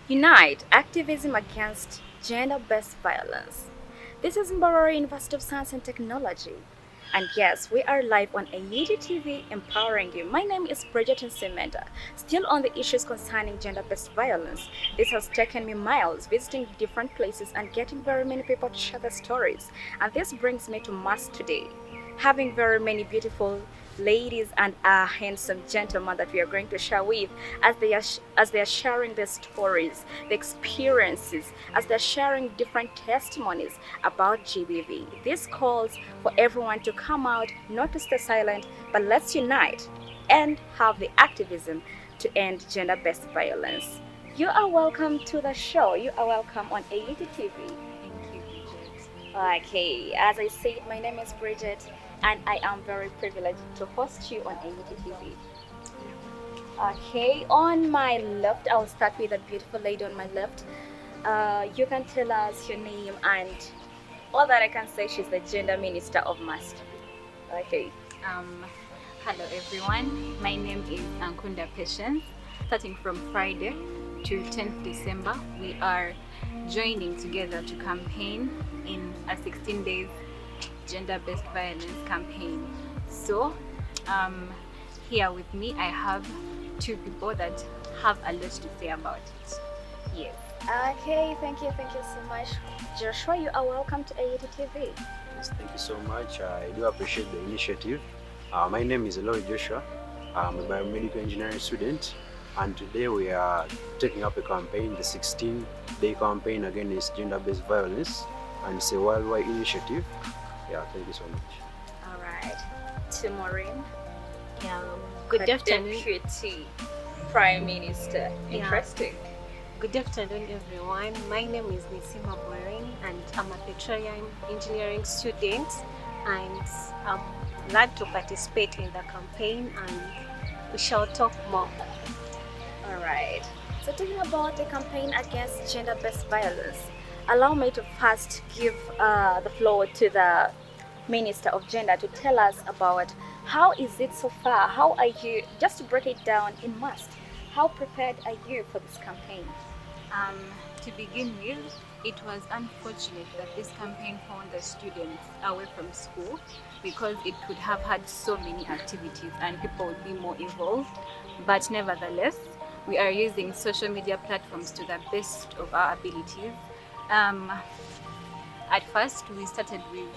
Unite activism against gender-based violence. This is Mbarara University of Science and Technology. And yes, we are live on AED TV empowering you. My name is Bridget Nsimenda. Still on the issues concerning gender-based violence. This has taken me miles visiting different places and getting very many people to share their stories. And this brings me to Mass today, having very many beautiful ladies and a handsome gentleman that we are going to share with as they are sharing their stories, the experiences, as they're sharing different testimonies about GBV. This calls for everyone to come out, not to stay silent, but let's unite and have the activism to end gender-based violence. You are welcome to the show. You are welcome on AET TV. Thank you, Bridget. Okay, as I said, my name is Bridget, and I am very privileged to host you on AET TV. Okay, on my left, I'll start with a beautiful lady on my left. You can tell us your name and all that I can say. She's the gender minister of Must. Okay. Um, Hello, everyone. My name is Ankunda Patience. Starting from Friday to 10th December, we are joining together to campaign in a 16 days gender-based violence campaign. So, um, here with me, I have two people that have a lot to say about it. Yes. Okay, thank you so much. Joshua, you are welcome to AET TV. Yes, thank you so much. I do appreciate the initiative. My name is Eloy Joshua. I'm a biomedical engineering student, and today we are taking up a campaign, the 16-day campaign against gender-based violence, and it's a worldwide initiative. Yeah, thank you so much. All right. To Maureen, Yeah, good afternoon. Deputy Prime Minister. Yeah. Interesting. Good afternoon, everyone. My name is Nisima Boring, and I'm a petroleum engineering student. And I'm glad to participate in the campaign, and we shall talk more. All right. So, talking about the campaign against gender-based violence, allow me to first give the floor to the Minister of Gender to tell us about how is it so far? How are you? Just to break it down in must. How prepared are you for this campaign? Um, to begin with, it was unfortunate that this campaign found the students away from school because it could have had so many activities and people would be more involved. But nevertheless, we are using social media platforms to the best of our abilities. Um, at first, we started with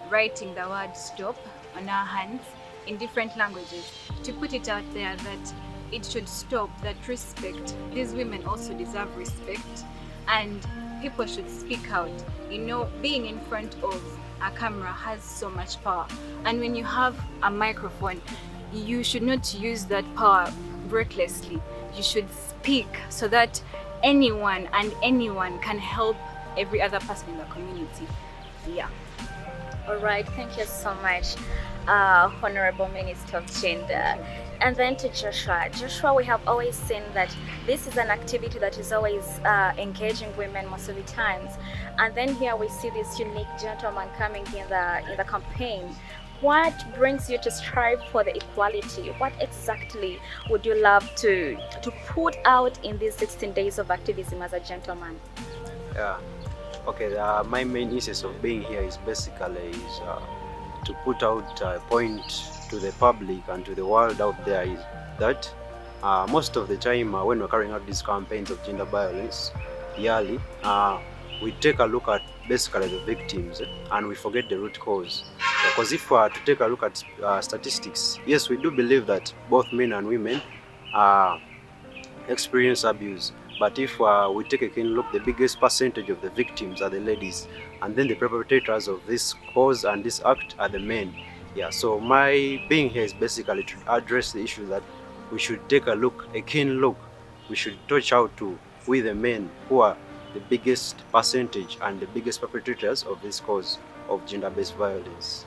writing the word stop on our hands in different languages to put it out there that it should stop, that respect, these women also deserve respect, and people should speak out. You know, being in front of a camera has so much power, and when you have a microphone, you should not use that power recklessly. You should speak so that anyone can help every other person in the community. Yeah. All right, thank you so much, Honorable Minister of Gender. And then to Joshua. Joshua, we have always seen that this is an activity that is always engaging women most of the times. And then here we see this unique gentleman coming in the campaign. What brings you to strive for the equality? What exactly would you love to put out in these 16 days of activism as a gentleman? Yeah. Okay. My main essence of being here is basically to put out a point to the public and to the world out there is that most of the time when we're carrying out these campaigns of gender violence yearly, we take a look at basically the victims and we forget the root cause. Because if we are to take a look at statistics, yes, we do believe that both men and women experience abuse. But if we take a keen look, the biggest percentage of the victims are the ladies, and then the perpetrators of this cause and this act are the men. Yeah, so my being here is basically to address the issue that we should take a look, a keen look. We should touch out to we the men who are the biggest percentage and the biggest perpetrators of this cause of gender-based violence.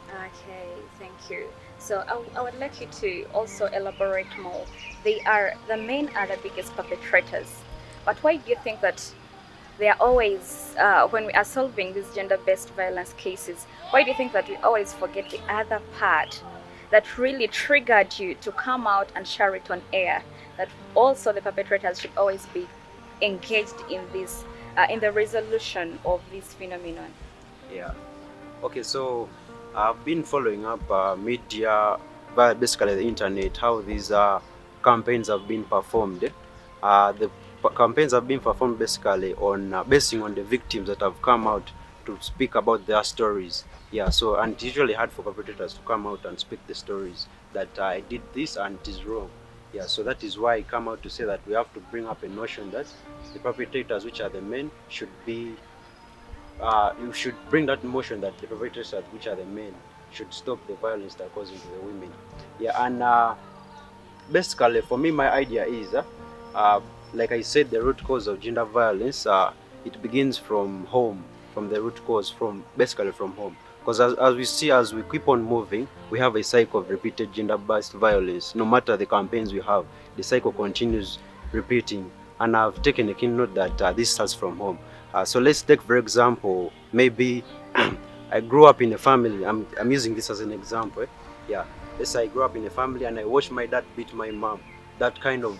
Okay, thank you. So I would like you to also elaborate more. The men are the biggest perpetrators, but why do you think that they are always when we are solving these gender-based violence cases? Why do you think that we always forget the other part that really triggered you to come out and share it on air? That also the perpetrators should always be engaged in the resolution of this phenomenon? Yeah. Okay, so I've been following up media, via basically the internet, how these campaigns have been performed. The campaigns have been performed basically on basing on the victims that have come out to speak about their stories. Yeah, so and it's usually hard for perpetrators to come out and speak the stories that I did this and it is wrong. Yeah, so that is why I come out to say that we have to bring up a notion that the perpetrators, which are the men, should be you should bring that motion that the perpetrators, which are the men, should stop the violence that causing to the women. Yeah, and basically for me, my idea is, uh, like I said, the root cause of gender violence, it begins from home, from the root cause, from basically from home. Because as we see, as we keep on moving, we have a cycle of repeated gender-based violence. No matter the campaigns we have, the cycle continues repeating. And I've taken a keen note that this starts from home. So let's take, for example, maybe I grew up in a family. I'm using this as an example. Yeah, let's say I grew up in a family and I watched my dad beat my mom. That kind of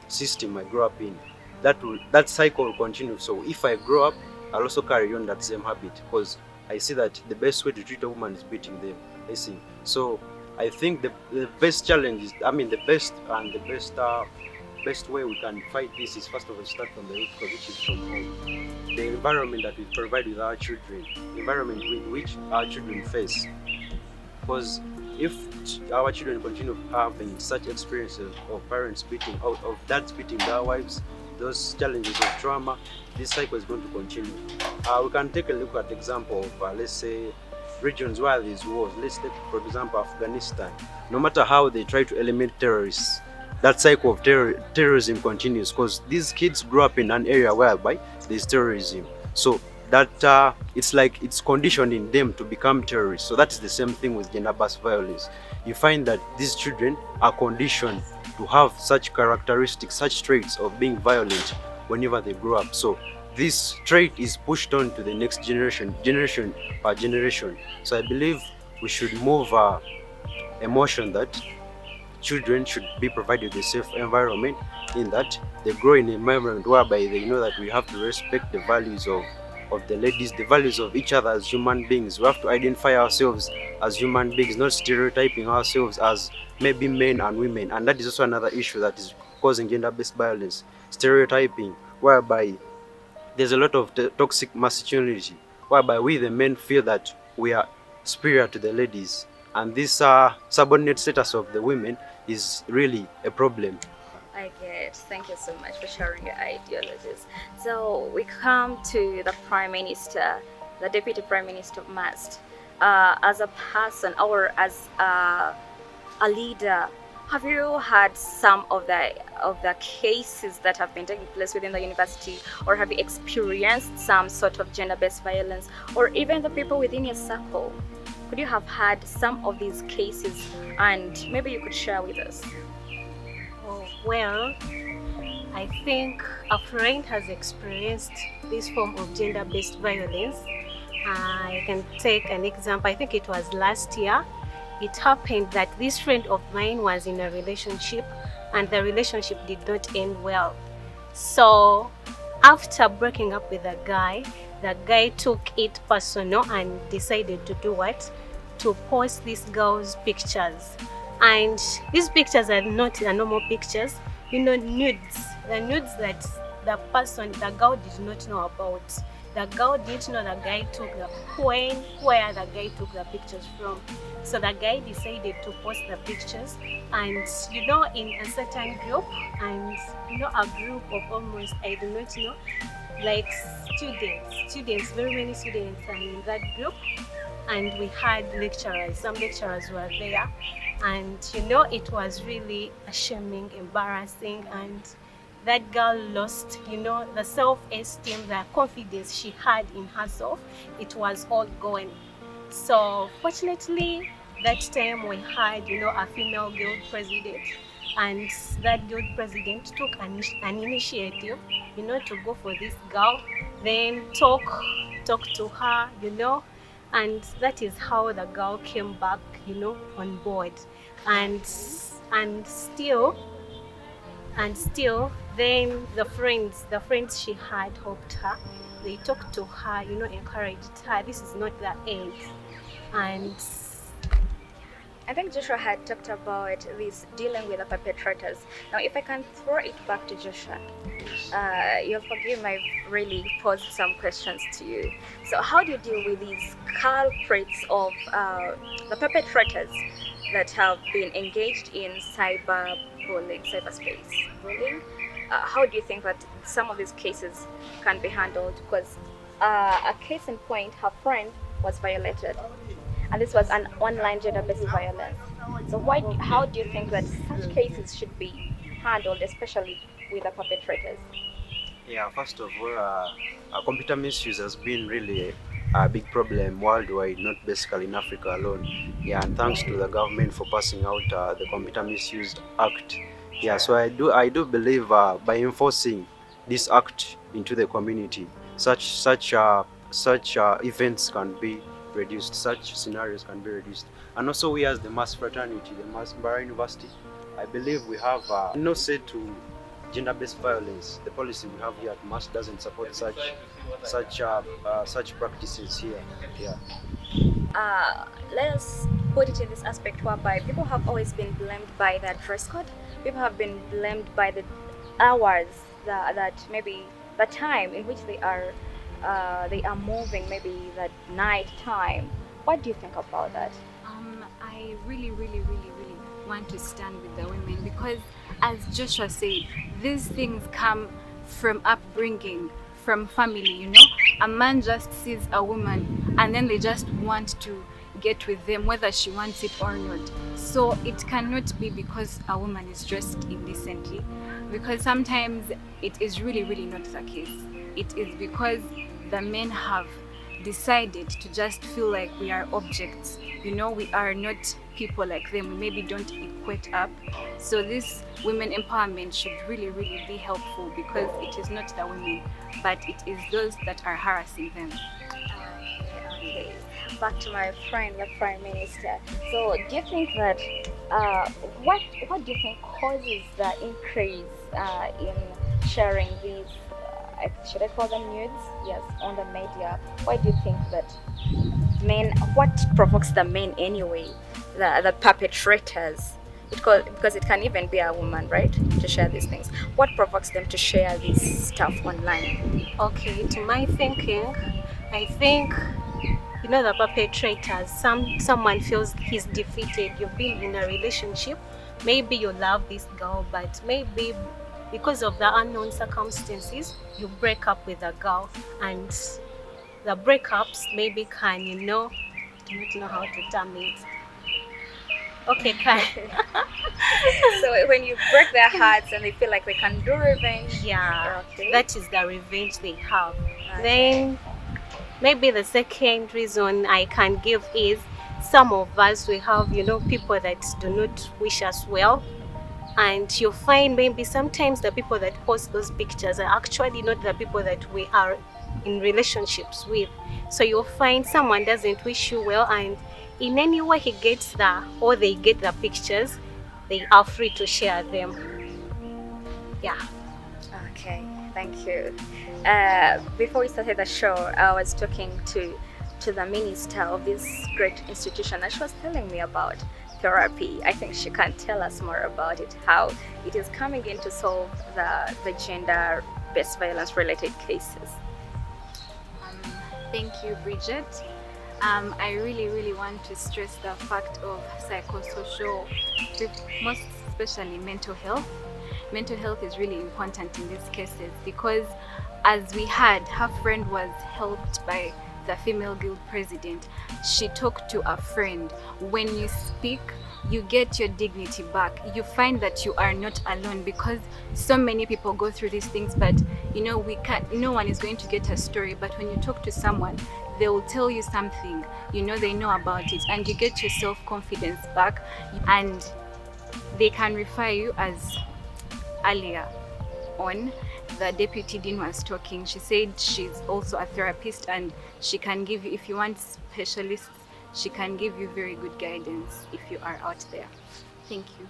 system I grew up in, that cycle will continue. So if I grow up, I'll also carry on that same habit because I see that the best way to treat a woman is beating them. I see. So I think the best challenge is, I mean, the best and the best way we can fight this is first of all start from the root cause, which is from home. The environment that we provide with our children, the environment with which our children face. Because if our children continue having such experiences of parents beating, of dads beating their wives, those challenges of trauma, this cycle is going to continue. We can take a look at the example of, let's say, regions where there's wars. Let's take, for example, Afghanistan. No matter how they try to eliminate terrorists, that cycle of terrorism continues because these kids grew up in an area whereby there's terrorism. So that it's like it's conditioning them to become terrorists. So that is the same thing with gender-based violence. You find that these children are conditioned to have such characteristics, such traits of being violent whenever they grow up. So this trait is pushed on to the next generation by generation. So I believe we should move emotion that children should be provided a safe environment, in that they grow in an environment whereby they know that we have to respect the values of the ladies, the values of each other as human beings. We have to identify ourselves as human beings, not stereotyping ourselves as maybe men and women. And that is also another issue that is causing gender-based violence, stereotyping, whereby there's a lot of toxic masculinity, whereby we the men feel that we are superior to the ladies, and this subordinate status of the women is really a problem. I get. Thank you so much for sharing your ideologies. So we come to the Prime Minister, the Deputy Prime Minister must, as a person or as a leader. Have you had some of the cases that have been taking place within the university, or have you experienced some sort of gender-based violence, or even the people within your circle? Could you have had some of these cases, and maybe you could share with us? Oh, well, I think a friend has experienced this form of gender-based violence. I can take an example. I think it was last year. It happened that this friend of mine was in a relationship and the relationship did not end well. So after breaking up with the guy took it personal and decided to do what? To post this girl's pictures. And these pictures are not the normal pictures, nudes. The nudes that the girl did not know about. The girl didn't know the guy took where the guy took the pictures from. So the guy decided to post the pictures, and in a certain group, and a group of almost, I do not know, like students, very many students are in that group, and we had lecturers. Some lecturers were there, and it was really shaming, embarrassing, and that girl lost, the self-esteem, the confidence she had in herself. It was all gone. So fortunately, that time we had, a female guild president, and that guild president took an initiative, to go for this girl, then talk to her, and that is how the girl came back, on board, and still Then the friends she had helped her. They talked to her, encouraged her. This is not the end. And I think Joshua had talked about this dealing with the perpetrators. Now, if I can throw it back to Joshua, you'll forgive me, I've really posed some questions to you. So, how do you deal with these culprits of the perpetrators that have been engaged in cyber bullying, cyberspace bullying? How do you think that some of these cases can be handled? Because a case in point, her friend was violated, and this was an online gender-based violence. So, how do you think that such cases should be handled, especially with the perpetrators? Yeah, first of all, computer misuse has been really a big problem worldwide, not basically in Africa alone. Yeah, and thanks to the government for passing out the Computer Misuse Act. Yeah, so I do believe by enforcing this act into the community, such events can be reduced, such scenarios can be reduced, and also we as the mass fraternity, the mass Mbarara University, I believe we have no say to gender-based violence. The policy we have here at MAS doesn't support such practices here. Yeah. Let us put it in this aspect whereby people have always been blamed by the dress code. People have been blamed by the hours that maybe the time in which they are moving, maybe the night time. What do you think about that? I really, really, really, really want to stand with the women because, as Joshua said, these things come from upbringing, from family. A man just sees a woman and then they just want to get with them, whether she wants it or not. So it cannot be because a woman is dressed indecently, because sometimes it is really, really not the case. It is because the men have decided to just feel like we are objects. We are not people like them. We maybe don't equate up. So this women empowerment should really, really be helpful because it is not the women, but it is those that are harassing them. Okay. Back to my friend, the Prime Minister. So, do you think that what do you think causes the increase in sharing these? Should I call them nudes? Yes, on the media. Why do you think that men? What provokes the men anyway? The perpetrators. Because it can even be a woman, right? To share these things. What provokes them to share this stuff online? okay, to my thinking, I think the perpetrators. Someone feels he's defeated. You've been in a relationship. Maybe you love this girl, but maybe because of the unknown circumstances, you break up with a girl, and the breakups maybe can do not know how to term it. Okay, can So when you break their hearts and they feel like they can do revenge. yeah, Okay. that is the revenge they have. Okay. Then maybe the second reason I can give is some of us we have people that do not wish us well, and you find maybe sometimes the people that post those pictures are actually not the people that we are in relationships with. So you'll find someone doesn't wish you well, and in any way he gets or they get the pictures, they are free to share them. Yeah. Okay, thank you. Before we started the show, I was talking to the minister of this great institution, and she was telling me about therapy. I think she can tell us more about it, how it is coming in to solve the gender-based violence-related cases. Um, Thank you, Bridget. I really, really want to stress the fact of psychosocial, most especially mental health. Mental health is really important in these cases because, as we had, her friend was helped by the female guild president. She talked to a friend. When you speak, you get your dignity back. You find that you are not alone because so many people go through these things, but we can't, no one is going to get a story. But when you talk to someone, they will tell you something, they know about it, and you get your self-confidence back, and they can refer you. As earlier on, the deputy dean was talking. She said she's also a therapist and she can give you, if you want specialists, she can give you very good guidance if you are out there. Thank you.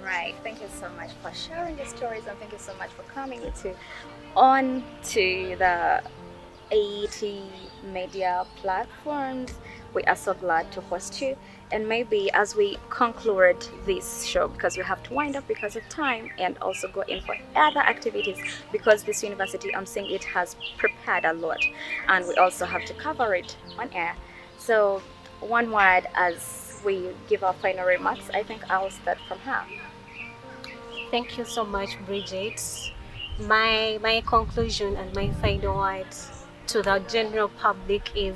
Right. Thank you so much for sharing your stories, and thank you so much for coming to on to the 80 media platforms. We are so glad to host you. And maybe as we conclude this show, because we have to wind up because of time and also go in for other activities, because this university, I'm saying it has prepared a lot, and we also have to cover it on air. So, one word as we give our final remarks, I think I'll start from her. Thank you so much, Bridget. My conclusion and my final words to the general public is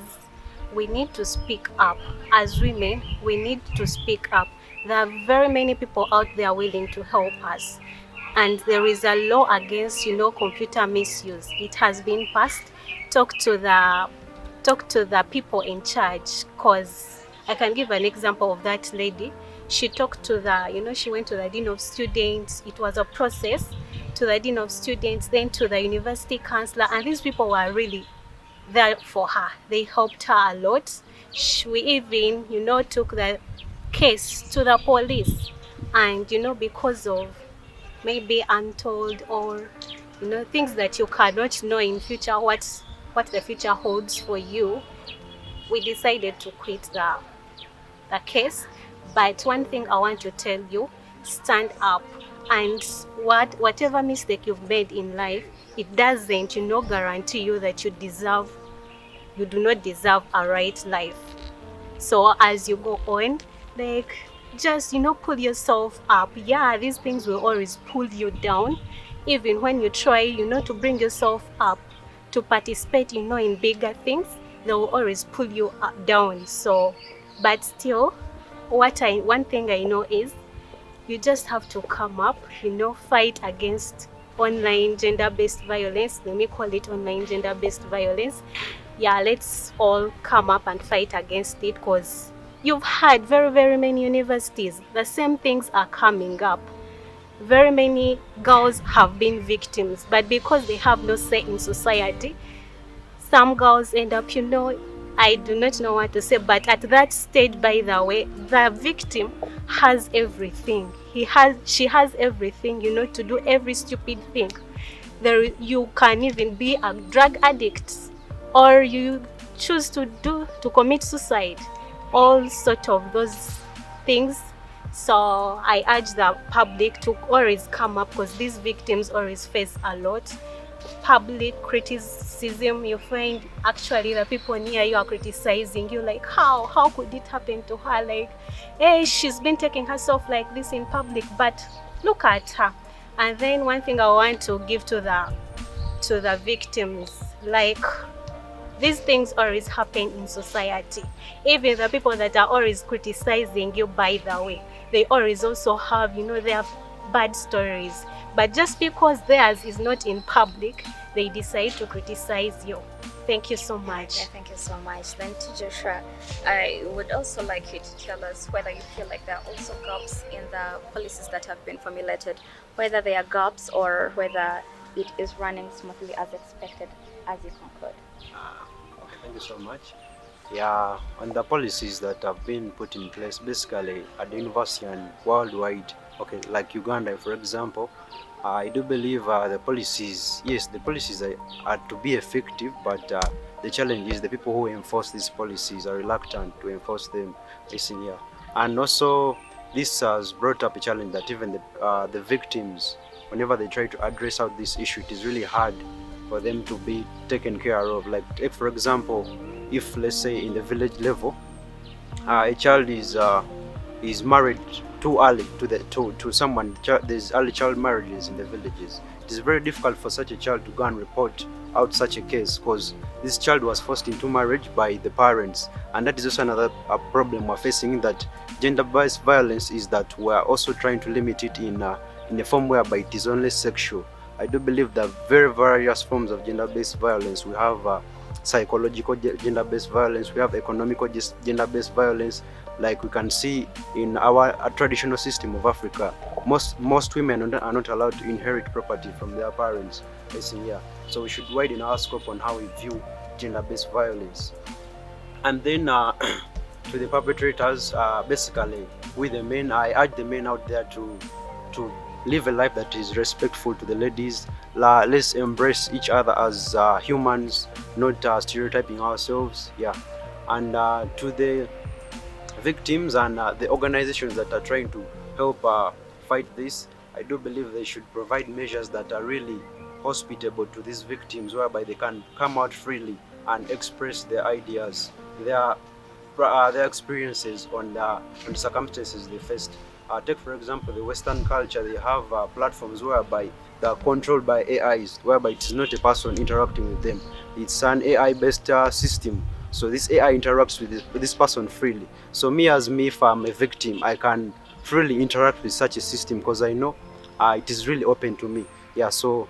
we need to speak up. As women, we need to speak up. There are very many people out there willing to help us. And there is a law against, computer misuse. It has been passed. Talk to the people in charge, because I can give an example of that lady. She talked to she went to the dean of students. It was a process to the dean of students, then to the university counselor, and these people were really there for her. They helped her a lot. We even, took the case to the police, and because of maybe untold or things that you cannot know in future, what the future holds for you, we decided to quit the case. But one thing I want to tell you, stand up. And whatever mistake you've made in life, it doesn't guarantee you that you do not deserve a right life. So as you go on, like, just pull yourself up. Yeah, these things will always pull you down. Even when you try to bring yourself up to participate in bigger things, they will always pull you down. So but still, one thing I know is you just have to come up, fight against online gender-based violence. Let me call it online gender-based violence. Yeah, let's all come up and fight against it, because you've had very, very many universities, the same things are coming up. Very many girls have been victims, but because they have no say in society, some girls end up, I do not know what to say, but at that stage, by the way, the victim has everything. She has everything, to do every stupid thing. You can even be a drug addict, or you choose to commit suicide, all sort of those things. So I urge the public to always come up, because these victims always face a lot. Public criticism, you find actually the people near you are criticizing you, like, how could it happen to her, like, hey, she's been taking herself like this in public, but look at her. And then one thing I want to give to the victims, like, these things always happen in society. Even the people that are always criticizing you, by the way, they always also have, their bad stories. But just because theirs is not in public, they decide to criticize you. Thank you so much. Yeah, thank you so much. Then to Joshua, I would also like you to tell us whether you feel like there are also gaps in the policies that have been formulated, whether there are gaps or whether it is running smoothly as expected, as you conclude. Okay, thank you so much. Yeah, on the policies that have been put in place basically at the university and worldwide, okay, like Uganda, for example, I do believe the policies, yes, the policies are to be effective, but the challenge is the people who enforce these policies are reluctant to enforce them. Listen here. And also, this has brought up a challenge that even the victims, whenever they try to address out this issue, it is really hard for them to be taken care of. Like, if, for example, if let's say in the village level, a child is married too early to someone. There's early child marriages in the villages. It is very difficult for such a child to go and report out such a case, because this child was forced into marriage by the parents, and that is also another problem we're facing. That gender-based violence is that we're also trying to limit it in a form whereby it is only sexual. I do believe that very various forms of gender-based violence. We have psychological gender-based violence. We have economical gender-based violence. Like we can see in our traditional system of Africa, most women are not allowed to inherit property from their parents. Listen here. So we should widen our scope on how we view gender-based violence. And then to the perpetrators, basically, with the men, I urge the men out there to live a life that is respectful to the ladies. Let's embrace each other as humans, not stereotyping ourselves. Yeah, and to the victims and the organizations that are trying to help fight this, I do believe they should provide measures that are really hospitable to these victims, whereby they can come out freely and express their ideas, their their experiences on the circumstances they faced. Take for example the Western culture; they have platforms whereby they are controlled by AIs, whereby it's not a person interacting with them; it's an AI-based system. So this AI interacts with this person freely. So me as me, if I'm a victim, I can freely interact with such a system because I know it is really open to me. Yeah. So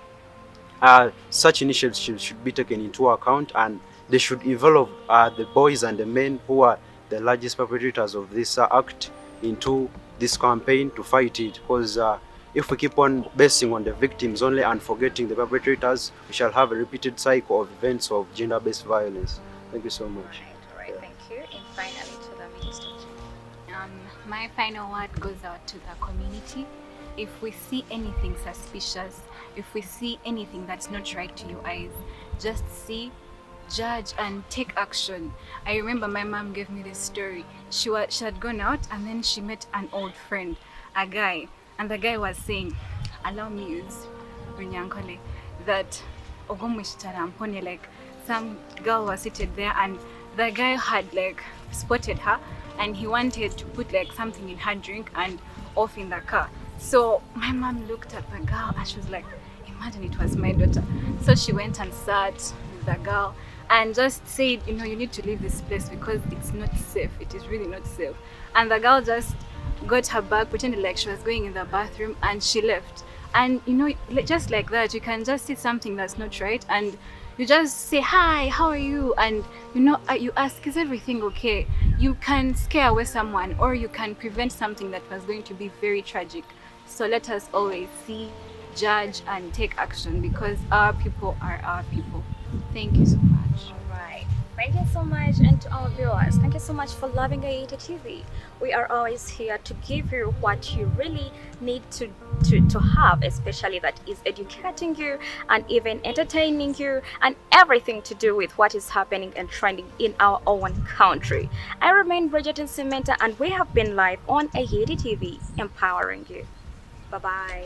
such initiatives should be taken into account, and they should involve the boys and the men who are the largest perpetrators of this act into this campaign to fight it. Because if we keep on basing on the victims only and forgetting the perpetrators, we shall have a repeated cycle of events of gender-based violence. Thank you so much. All right, thank you. And finally, to the minister. Um, my final word goes out to the community. If we see anything suspicious, if we see anything that's not right to your eyes, just see, judge, and take action. I remember my mom gave me this story. She had gone out and then she met an old friend, a guy, and the guy was saying, allow me use Runyankole, that Ogomwishitarampone, like some girl was seated there and the guy had like spotted her and he wanted to put like something in her drink and off in the car. So my mom looked at the girl and she was like, imagine it was my daughter. So she went and sat with the girl and just said, you know, you need to leave this place because it's not safe. It is really not safe. And the girl just got her bag, pretended like she was going in the bathroom, and she left. And you know, just like that, you can just see something that's not right, and you just say, hi, how are you? And you know, you ask, is everything okay? You can scare away someone, or you can prevent something that was going to be very tragic. So let us always see, judge, and take action, because our people are our people. Thank you so much. All right. Thank you so much, and to our viewers, thank you so much for loving AET TV. We are always here to give you what you really need to have, especially that is educating you and even entertaining you and everything to do with what is happening and trending in our own country. I remain Bridget and Samantha, and we have been live on AET TV, empowering you. Bye bye.